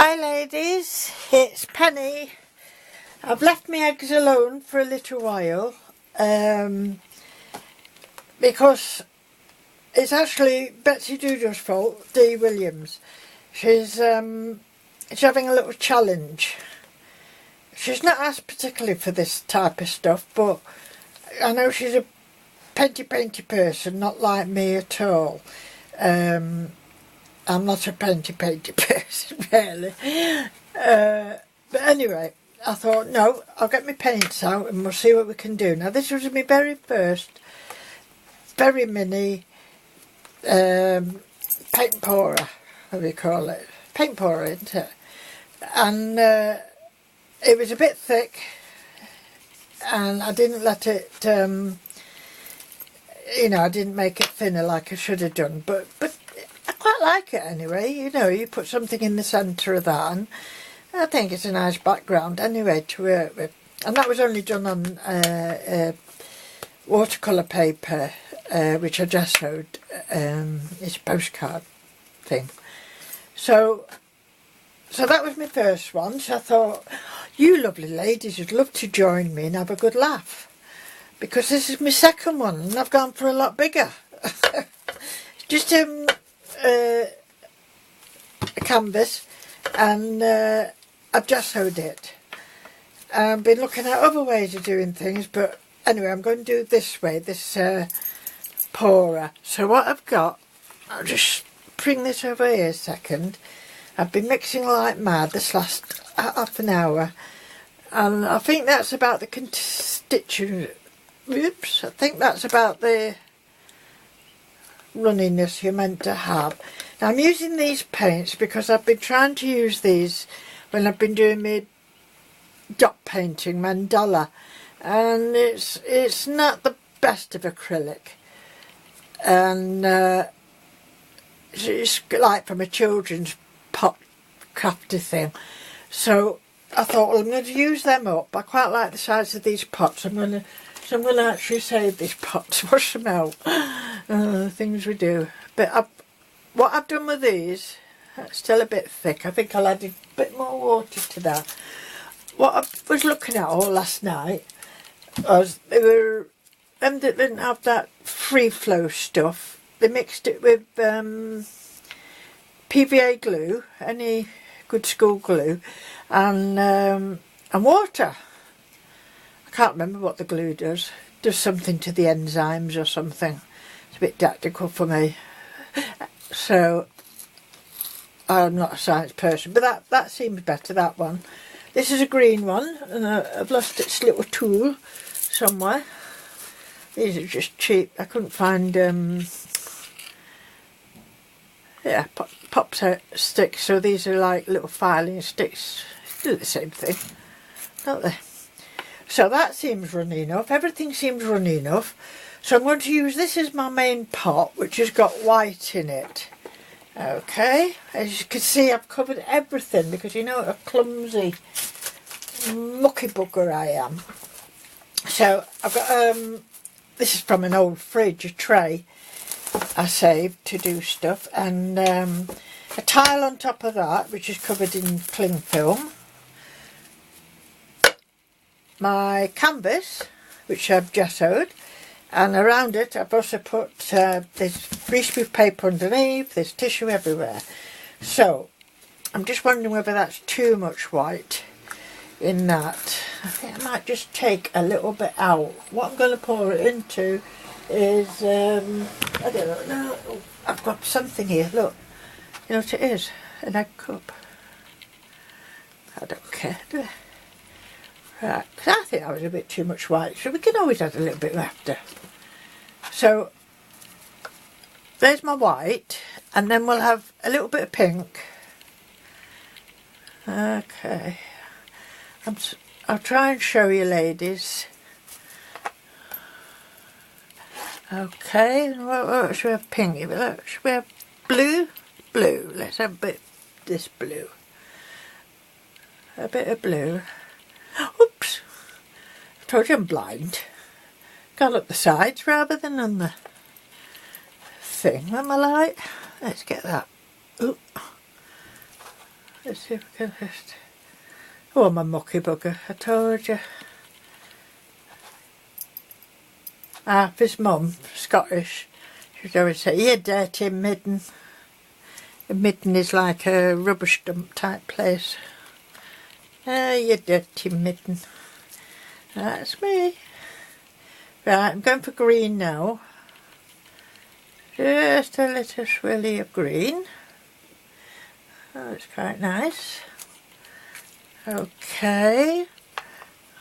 Hi ladies, it's Penny. I've left my eggs alone for a little while because it's actually Betsy Doodle's fault, Dee Williams. She's having a little challenge. She's not asked particularly for this type of stuff, but I know she's a painty person, not like me at all. I'm not a painty person, really. But anyway, I thought, no, I'll get my paints out and we'll see what we can do. Now, this was my very first, very mini paint pourer, what do you call it? Paint pourer, isn't it? And it was a bit thick, and I didn't let it, I didn't make it thinner like I should have done, but I quite like it anyway. You put something in the centre of that, and I think it's a nice background anyway to work with. And that was only done on watercolour paper, which I just sewed. It's a postcard thing. So that was my first one. So I thought, you lovely ladies would love to join me and have a good laugh, because this is my second one and I've gone for a lot bigger. Just a canvas, and I've just sewed it. I've been looking at other ways of doing things, but anyway, I'm going to do it this way, this pourer. So what I've got, I'll just bring this over here a second. I've been mixing like mad this last half an hour, and I think that's about the constituent. Oops, I think that's about the runniness you're meant to have. Now, I'm using these paints because I've been trying to use these when I've been doing my dot painting, mandala, and it's not the best of acrylic, and it's like from a children's pot crafty thing. So I thought, well, I'm going to use them up. I quite like the size of these pots. I'm going to actually save these pots, wash them out. Things we do. But what I've done with these, it's still a bit thick. I think I'll add a bit more water to that. What I was looking at all last night was they were them that didn't have that free flow stuff. They mixed it with PVA glue, any good school glue, and water. I can't remember what the glue does. It does something to the enzymes or something. It's a bit tactical for me. So I'm not a science person, but that seems better, that one. This is a green one, and I've lost its little tool somewhere. These are just cheap. I couldn't find pop sticks, so these are like little filing sticks. Do the same thing, don't they? So that seems runny enough. Everything seems runny enough. So I'm going to use this as my main pot, which has got white in it. Okay, as you can see, I've covered everything because you know what a clumsy mucky bugger I am. So I've got this is from an old fridge, a tray I saved to do stuff, and a tile on top of that, which is covered in cling film. My canvas, which I've gessoed, and around it I've also put this greaseproof paper underneath. There's tissue everywhere. So I'm just wondering whether that's too much white in that. I think I might just take a little bit out. What I'm going to pour it into is I don't know. Oh, I've got something here. Look, you know what it is? An egg cup. I don't care, do I? Right, because I think that was a bit too much white, so we can always add a little bit after. So there's my white, and then we'll have a little bit of pink. Okay, I'll try and show you, ladies. Okay, what should we have pink? Should we have blue? Blue. Let's have a bit of this blue. A bit of blue. Oops, I told you I'm blind. Got up the sides rather than on the thing. Am I light? Let's get that. Ooh. Let's see if we can just... Oh, I'm a mucky bugger, I told you. His mum, Scottish, she'd always say, "You dirty midden." A midden is like a rubbish dump type place. You dirty midden. That's me. Right, I'm going for green now. Just a little swirly of green. Oh, it's quite nice. Okay.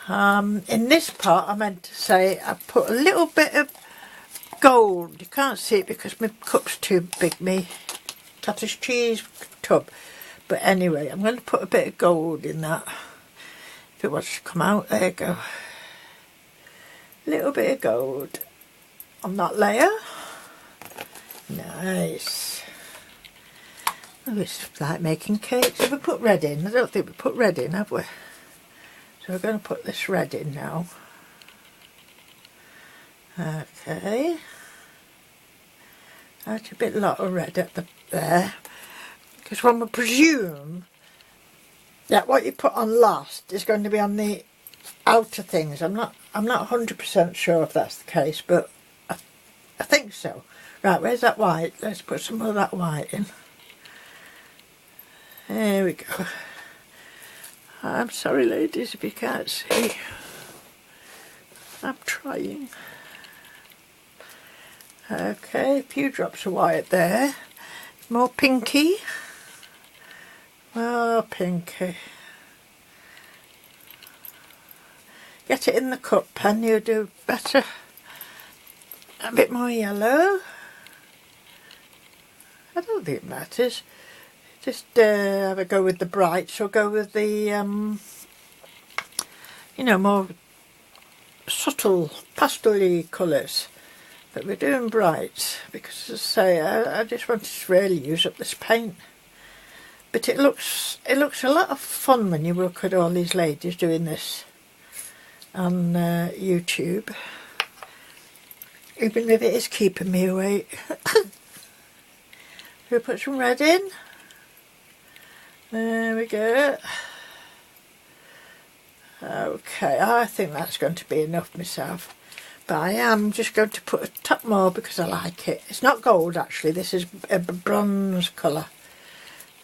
In this part, I meant to say I put a little bit of gold. You can't see it because my cup's too big, me cottage cheese tub. But anyway, I'm going to put a bit of gold in that. If it wants to come out, there you go. Little bit of gold on that layer. Nice. Oh, it's like making cakes. Have we put red in? I don't think we put red in, have we? So we're going to put this red in now. Okay. That's a bit lot of red at there. Because one would presume that what you put on last is going to be on the outer things. I'm not 100% sure if that's the case, but I think so. Right, where's that white? Let's put some of that white in. There we go. I'm sorry, ladies, if you can't see. I'm trying. Okay, a few drops of white there. More pinky. More pinky. Get it in the cup and you'll do better. A bit more yellow. I don't think it matters. Just have a go with the brights or go with the, you know, more subtle pastel-y colours. But we're doing brights because, as I say, I just want to really use up this paint. But it looks a lot of fun when you look at all these ladies doing this on YouTube. Even if it is keeping me awake. We'll put some red in. There we go. Okay, I think that's going to be enough myself. But I am just going to put a top more because I like it. It's not gold actually, this is a bronze colour.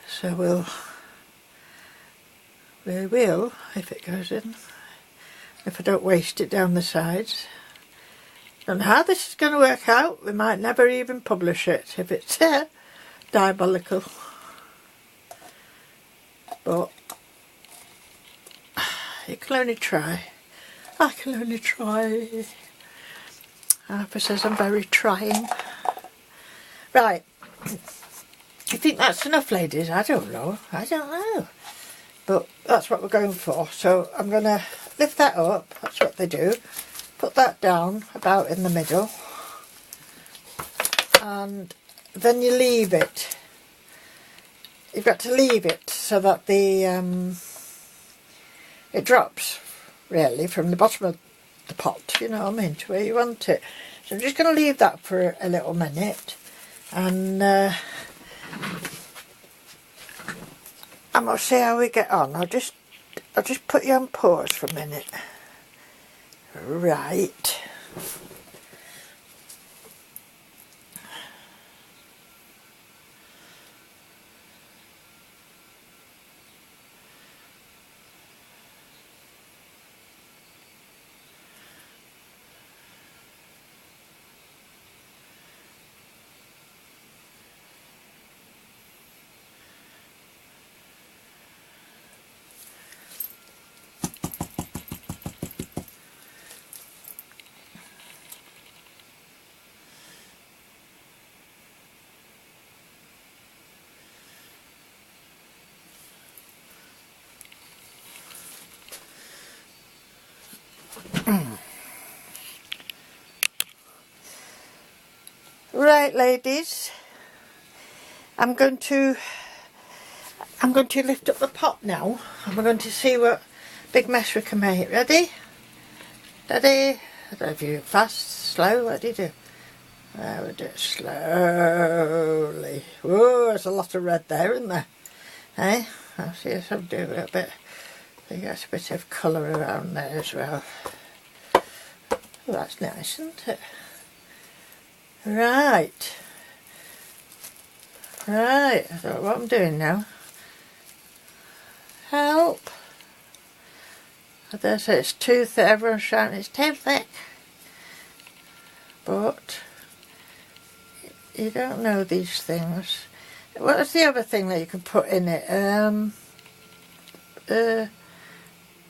So we will, if it goes in. If I don't waste it down the sides. Don't know how this is going to work out. We might never even publish it if it's diabolical. But you can only try. I can only try. Harper says I'm very trying. Right. You think that's enough, ladies? I don't know. I don't know. But that's what we're going for. So I'm going to lift that up. That's what they do. Put that down about in the middle. And then you leave it. You've got to leave it so that the it drops, really, from the bottom of the pot, you know what I mean, to where you want it. So I'm just going to leave that for a little minute. And I must see how we get on. I'll just put you on pause for a minute. Right. Right, ladies, I'm going to lift up the pot now, and we're going to see what big mess we can make. Ready? Ready? I don't know if you're fast, slow, what do you do? We'll do it slowly. Whoa, there's a lot of red there, isn't there? Eh? I'll see if I'll do a little bit. So you get a bit of colour around there as well. Oh, that's nice, isn't it? Right. Right, I don't know what I'm doing now. Help. I dare say it's too thick. Everyone's shouting it's too thick. But you don't know these things. What's the other thing that you can put in it? Not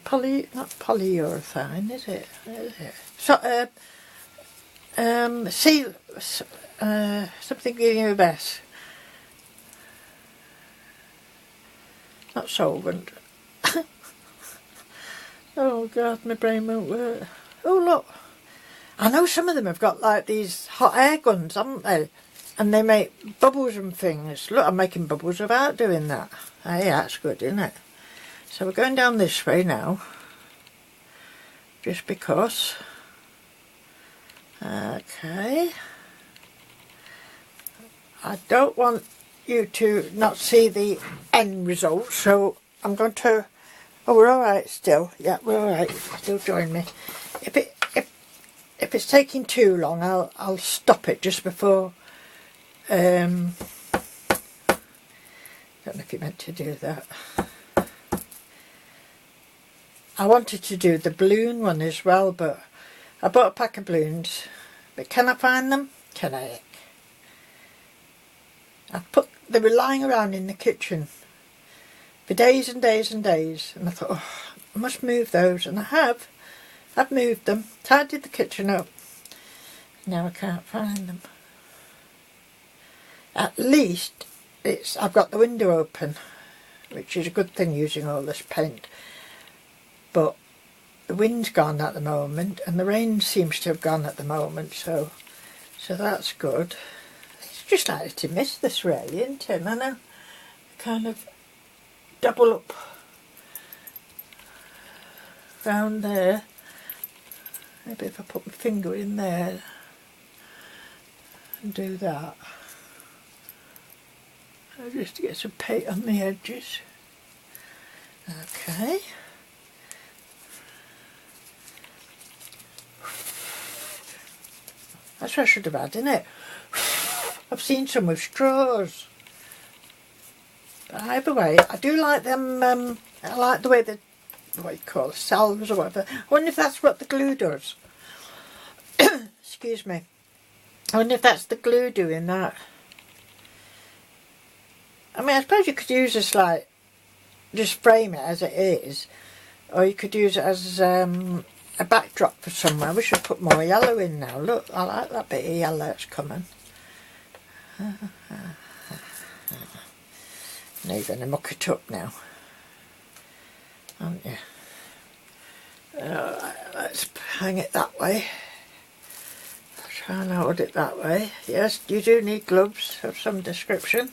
polyurethane, is it? So, something giving you a best. Not solvent. Oh God, my brain won't work. Oh look, I know some of them have got like these hot air guns, haven't they? And they make bubbles and things. Look, I'm making bubbles without doing that. Hey, that's good, isn't it? So we're going down this way now. Just because. Okay. I don't want you to not see the end result, so I'm going to... Oh, we're alright still. Yeah, we're alright. Still join me. If it's taking too long, I'll stop it just before... don't know if you meant to do that. I wanted to do the balloon one as well, but I bought a pack of balloons. But can I find them? Can I? They were lying around in the kitchen for days and days and days, and I thought, oh, I must move those, and I have. I've moved them, tidied the kitchen up. Now I can't find them. At least I've got the window open, which is a good thing using all this paint. But the wind's gone at the moment, and the rain seems to have gone at the moment, so that's good. It's just like to miss this really, isn't it? And I kind of double up round there. Maybe if I put my finger in there and do that. Just to get some paint on the edges. Okay. That's what I should have had, isn't it? I've seen some with straws. But either way, I do like them, I like the way they, what you call it, salves or whatever. I wonder if that's what the glue does. Excuse me. I wonder if that's the glue doing that. I mean, I suppose you could use this like, just frame it as it is. Or you could use it as a backdrop for somewhere. We should put more yellow in now. Look, I like that bit of yellow that's coming. Now you're going to muck it up now, aren't you? Let's hang it that way. I'll try and hold it that way. Yes, you do need gloves of some description.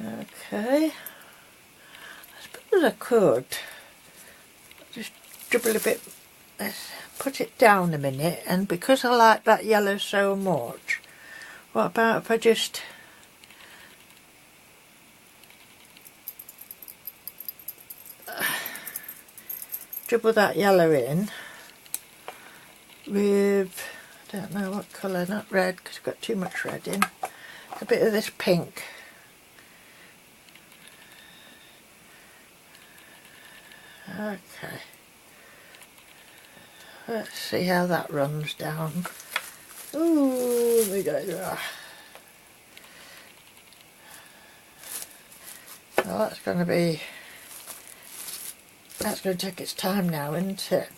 Okay. I suppose I could just dribble a bit. Let's put it down a minute, and because I like that yellow so much, what about if I just dribble that yellow in with, I don't know what colour, not red because I've got too much red in, a bit of this pink. Okay. Let's see how that runs down. Ooh, we go. Well, that's going to take its time now, isn't it?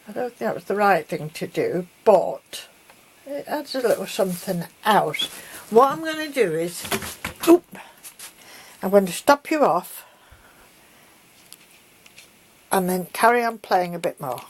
I don't think that was the right thing to do, but it adds a little something else. What I'm going to do is, I'm going to stop you off and then carry on playing a bit more.